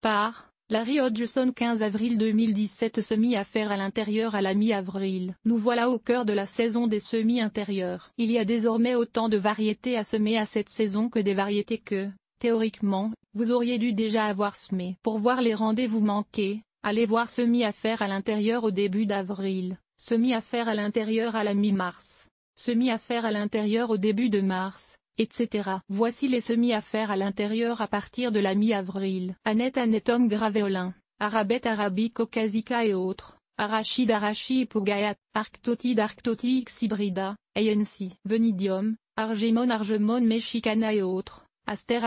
Par Larry Hodgson 15 avril 2017 Semis à faire à l'intérieur à la mi-avril. Nous voilà au cœur de la saison des semis intérieurs. Il y a désormais autant de variétés à semer à cette saison que des variétés que, théoriquement, vous auriez dû déjà avoir semées. Pour voir les rendez-vous manqués, allez voir semis à faire à l'intérieur au début d'avril, semis à faire à l'intérieur à la mi-mars, semis à faire à l'intérieur au début de mars, etc. Voici les semis à faire à l'intérieur à partir de la mi-avril. Annette Tom Graveolin, Arabette Arabique Caucasica et autres, Arachide Hypogayat, Arctotide X hybrida, ANC, Venidium, Argemone mexicana et autres, Aster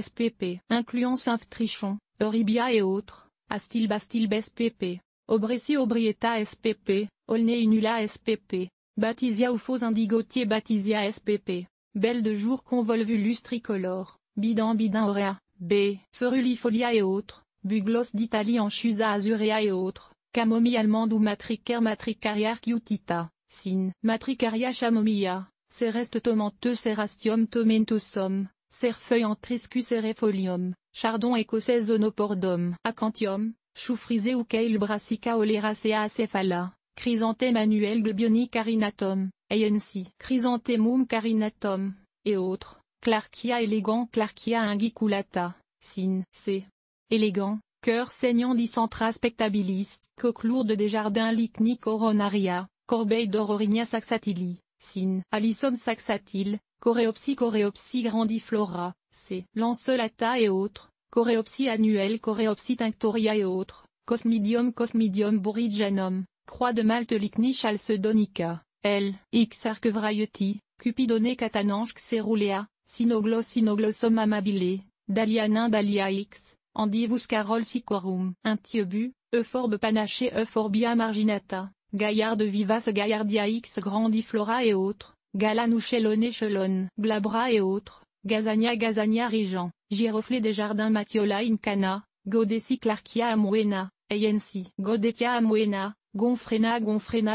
spp. Incluant Symptrichon, Euribia et autres, Astilbe spp. Obreci Obrieta spp, Olnei Inula spp. Bathisia Ophos Indigotier Bathisia spp. Belle de jour Convolvulus tricolore, Bidin aurea, B. Ferulifolia et autres, Buglos d'Italie Anchusa azurea et autres, Camomille allemande ou Matricaria archiutita, Sin. Matricaria chamomilla, Cereste tomenteux Cerastium tomentosum, Cerfeuille Antriscus erefolium, Chardon écossais Onopordum, Acanthium, Chou frisé ou Kale brassica oleracea acéphala, Chrysanthème annuel Glebionie carinatum, ANC. Chrysanthemum carinatum, et autres, Clarkia élégant Clarkia unguiculata, Sin. C. Élégant, cœur saignant Dicentra spectabilis, coque lourde des jardins Licni coronaria, Corbeille d'Aurorinia saxatili, Sin. Alyssum saxatile, Coréopsie grandiflora, C. Lanceolata et autres, Coréopsie annuelle Coréopsie tinctoria et autres, Cosmidium bourrigianum, Croix de Malte Licni chalcedonica, L. X. Arquevraietti, Cupidone catananche Xerulea, Sinoglossum amabile, Dalia X, Andivus carol sicorum, Intiobu, Euphorbe panaché Euphorbia marginata, Gaillarde vivace Gaillardia X grandiflora et autres, Galanouchelone chelone, Glabra et autres, Gazania Rijan, Giroflée des jardins Matiola incana, Godessi Clarkia amuena, ANC. Godetia amuena, Gonfrena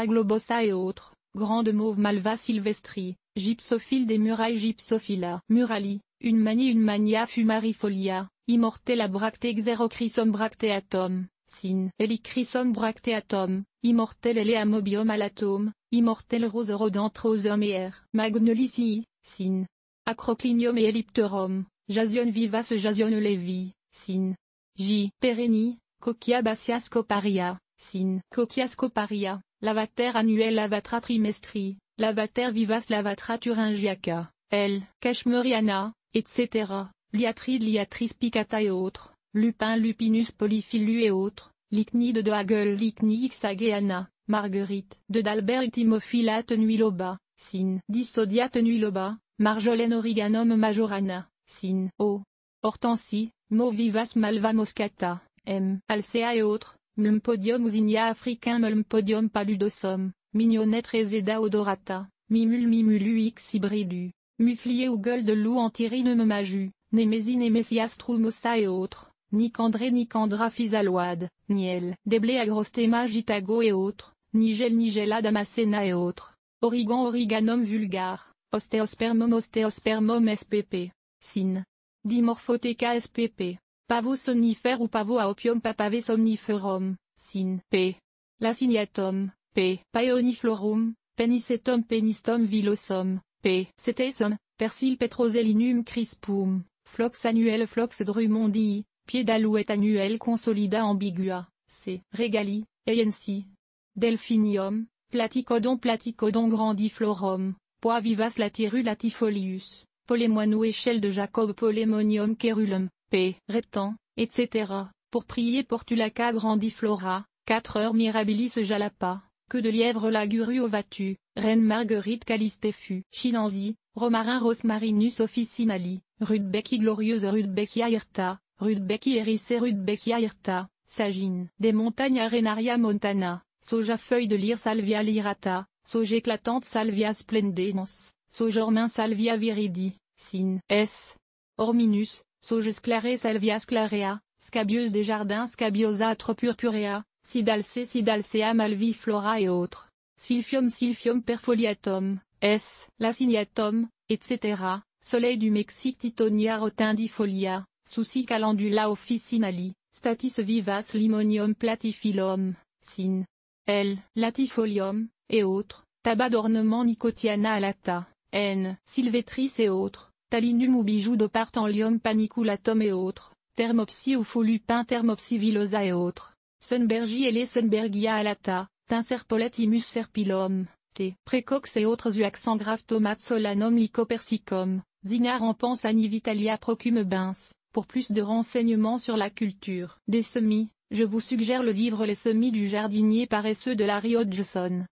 globosa et autres, Grande mauve Malva sylvestri, Gypsophile des murailles Gypsophila. Murali, une mania fumarifolia, Immortella bracte Xerochrysum bracteatum, Sin. Helichrysum bracteatum, Immortel Eleamobium alatum, Immortel rose rhodanthrosum et R. Magnolici, Sin. Acroclinium et Ellipterum, Jasion vivace Jasion levi, Sin. J. Perenni, Coquia bassiascoparia, Sin. Coquia scoparia, Lavater annuel Lavatra trimestri, Lavater vivace Lavatra thuringiaca, L. Cashmeriana, etc. Liatris picata et autres, Lupin Lupinus polyphyllus et autres, Lycnide de Hagel Lycni xageana, Marguerite de d'Albert Timophila tenuiloba, Sin. Disodia tenuiloba, Marjolaine origanum majorana, Sin. O. Hortensie, Mo vivace malva moscata, M. Alcea et autres, Mlumpodium usinia africain Mlumpodium paludosum, Mignonette reseda odorata, Mimulu x hybridu, Muflier ou gueule de loup antirinum maju, Nemesias trumosa et autres, Nicandra physalloide, Niel, Déblé agrostema gitago et autres, Nigella damascena et autres, Origanum vulgar, Ostéospermum spp. Sin. Dimorphotheca spp. Pavo somnifère ou pavo à opium papave somniferum, Sin. P. Laciniatum, P. Paeoniflorum, Penistum villosum, P. Cetesum, Persil petroselinum crispum, Phlox annuel Phlox drumondii, Pied d'alouette annuel consolida ambigua, C. Regali, ANC. Delphinium, Platicodon grandiflorum, Pois vivace latiru latifolius, Polémoineau échelle de Jacob Polémonium querulum, P. Reptan, etc. Pour prier Portulaca grandiflora, 4 heures mirabilis jalapa, que de lièvre laguru ovatu, Reine Marguerite calistéfu, Chinanzi, Romarin rosmarinus officinali, Rudbecki glorieuse Rudbeckia hirta, Rudbecki hérissée Rudbeckia hirta, Sagine. Des montagnes Arenaria montana, Soja feuille de lyre Salvia lyrata, Sauge éclatante Salvia splendens, Saugormin Salvia viridi, Sin. S. Orminus, Sauge sclarée Salvia sclarea, Scabieuse des jardins Scabiosa atropurpurea, Sidalcea malviflora et autres, Silphium perfoliatum, S. Laciniatum, etc. Soleil du Mexique Titonia rotundifolia, Souci calendula officinali, Statice vivace Limonium platyphyllum, Sin. L. Latifolium, et autres, tabac d'ornement Nicotiana alata, N. Sylvetris et autres, Talinum ou bijoux d'Opartenlium paniculatum et autres, Thermopsis ou Folupin Thermopsis villosa et autres, Sunbergi et les Sunbergia alata, Tinserpoletimus serpilum, T. Précox et autres Uaxangraphe Tomate solanum Lycopersicum, Zinard en pense Anivitalia procumebens. Pour plus de renseignements sur la culture des semis, je vous suggère le livre Les semis du jardinier paresseux de Larry Hodgson.